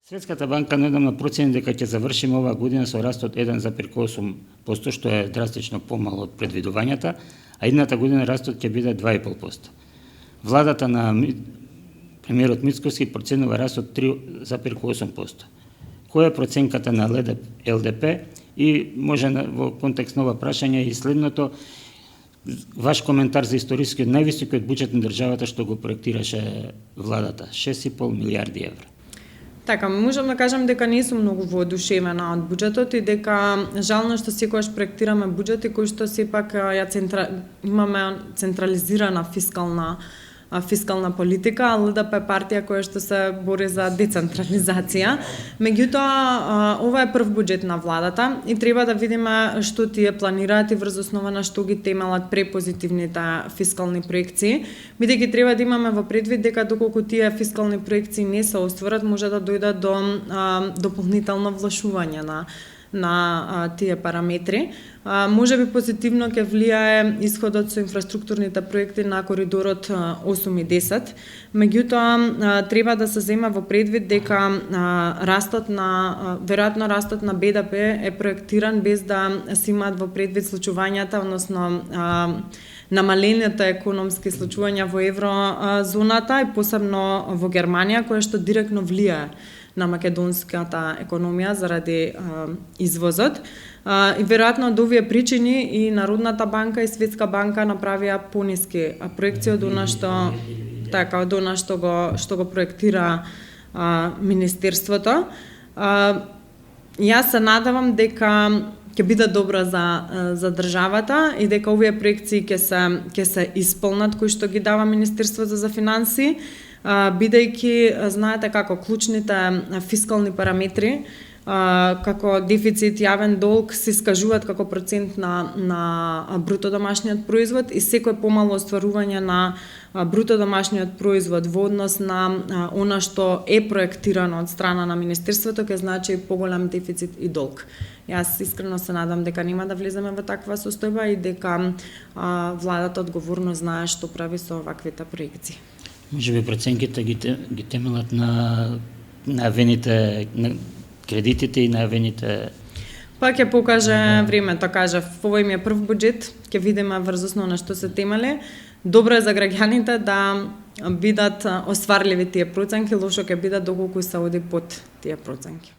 Светската банка недавно процени дека ќе завршиме оваа година со раст од 1,8%, што е драстично помало од предвидувањата, а идната година растот ќе биде 2,5%. Владата на премиерот Мицкоски проценува раст од 3,8%. Која е проценката на ЛДП и може во контекст на ова прашање и следното, ваш коментар за историскиот највисокиот буџет на државата што го проектираше владата, 6,5 милиарди евра. Така, можам да кажам дека не сум многу воодушевена од буџетот и дека жално што секогаш проектираме буџети кои што сепак имаме централизирана фискална политика, а ЛДП е партија која што се бори за децентрализација. Меѓутоа, ова е прв буџет на владата и треба да видиме што тие планираат и врз основа на што ги темелат препозитивните фискални проекции, бидејќи треба да имаме во предвид дека доколку тие фискални проекции не се остварат, може да дојдат до дополнително влошување на тие параметри. Може би позитивно ќе влијае исходот со инфраструктурните проекти на коридорот 8 и 10. Меѓутоа, треба да се зема во предвид дека веројатно растот на БДП е проектиран без да се имаат во предвид случувањата, односно намалените економски случувања во еврозоната и посебно во Германија, која што директно влијае на македонската економија заради извозот. И веројатно од овие причини и Народната банка и Светска банка направија пониски проекции од она што го проектира Министерството. Јас се надевам дека ќе биде добро за државата и дека овие проекции ќе се исполнат кои што ги дава Министерството за финансии, бидејќи знаете како клучните фискални параметри како дефицит, јавен долг се искажуваат како процент на бруто домашниот производ и секој помало остварување на бруто домашниот производ во однос на она што е проектирано од страна на Министерството ќе значи поголем дефицит и долг. Јас искрено се надам дека нема да влеземе во таква состојба и дека владата одговорно знае што прави со оваквите проекции. Може би проценките ги темелат на најавените кредитите и најавените... Па ќе покаже времето, кажав, овој ми е прв буџет, ќе видиме врз основа на што се темели. Добро е за граѓаните да бидат остварливи тие проценки, лошо ќе бидат доколку се оди под тие проценки.